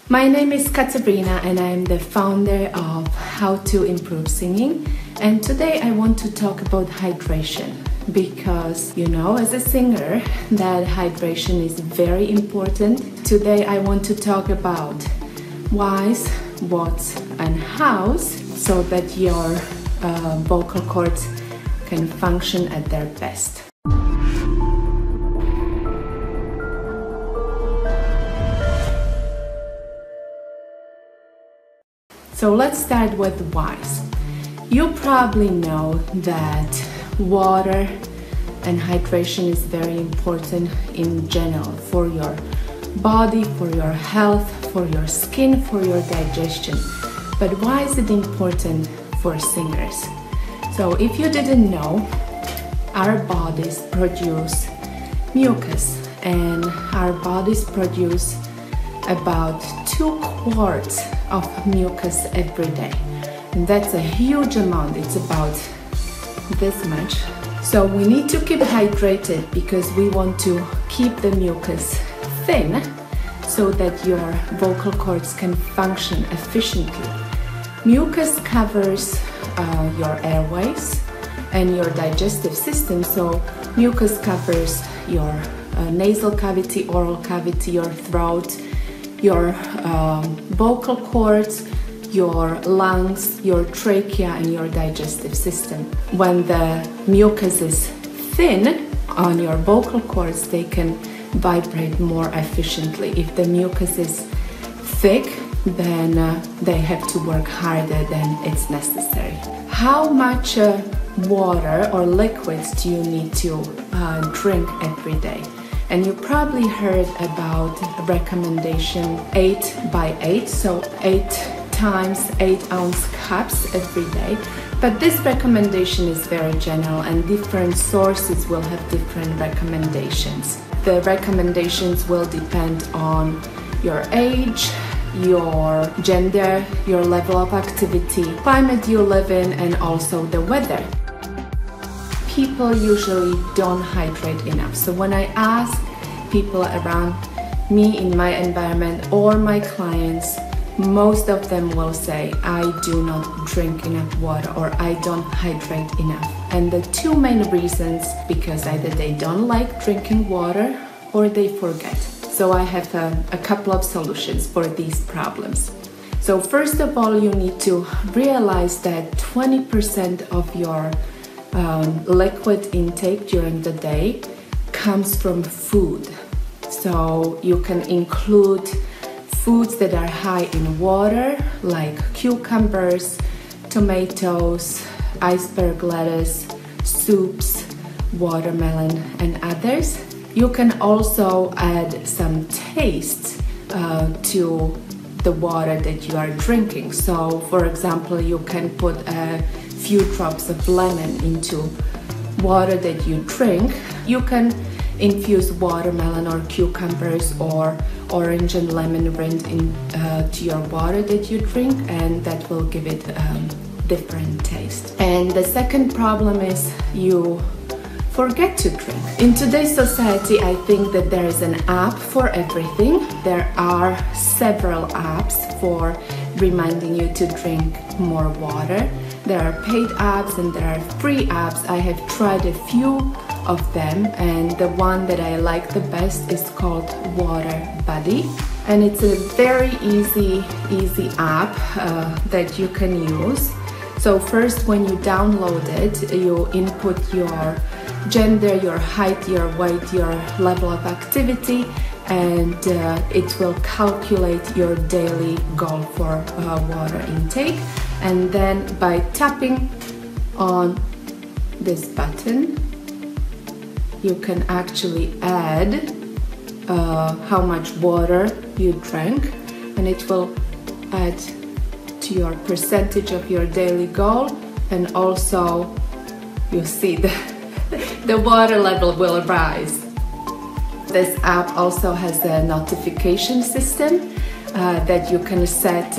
My name is Katarina and I'm the founder of How to Improve Singing, and today I want to talk about hydration because, you know, as a singer that hydration is very important. Today I want to talk about whys, whats and hows so that your vocal cords can function at their best. So let's start with whys. You probably know that water and hydration is very important in general for your body, for your health, for your skin, for your digestion. But why is it important for singers? So if you didn't know, our bodies produce mucus, and our bodies produce about 2 quarts of mucus every day, and that's a huge amount. It's about this much. So we need to keep hydrated because we want to keep the mucus thin so that your vocal cords can function efficiently. Mucus covers your airways and your digestive system. So mucus covers your nasal cavity, oral cavity, your throat, your vocal cords, your lungs, your trachea and your digestive system. When the mucus is thin on your vocal cords, they can vibrate more efficiently. If the mucus is thick, then they have to work harder than it's necessary. How much water or liquids do you need to drink every day? And you probably heard about recommendation 8 by 8, so 8 times 8 ounce cups every day. But this recommendation is very general and different sources will have different recommendations. The recommendations will depend on your age, your gender, your level of activity, climate you live in, and also the weather. People usually don't hydrate enough. So when I ask people around me in my environment or my clients, most of them will say, I do not drink enough water or I don't hydrate enough. And the 2 main reasons, because either they don't like drinking water or they forget. So I have a couple of solutions for these problems. So first of all, you need to realize that 20% of your liquid intake during the day comes from food. So you can include foods that are high in water like cucumbers, tomatoes, iceberg lettuce, soups, watermelon and others. You can also add some taste to the water that you are drinking. So for example, you can put a few drops of lemon into water that you drink. You can infuse watermelon or cucumbers or orange and lemon rind to your water that you drink, and that will give it different taste. And the second problem is you forget to drink. In today's society, I think that there is an app for everything. There are several apps for reminding you to drink more water. There are paid apps and there are free apps. I have tried a few of them, and the one that I like the best is called Water Buddy, and it's a very easy app that you can use. So first, when you download it, you input your gender, your height, your weight, your level of activity, and it will calculate your daily goal for water intake. And then by tapping on this button, you can actually add how much water you drank, and it will add to your percentage of your daily goal, and also you see the water level will rise. This app also has a notification system that you can set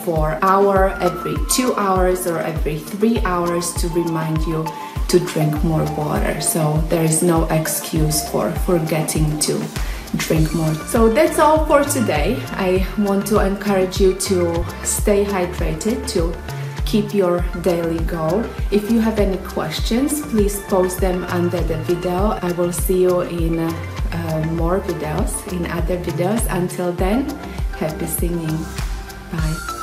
for hour, every 2 hours or every 3 hours to remind you to drink more water. So there is no excuse for forgetting to drink more. So that's all for today. I want to encourage you to stay hydrated, to keep your daily goal. If you have any questions, please post them under the video. I will see you in more videos, in other videos. Until then, happy singing. Bye.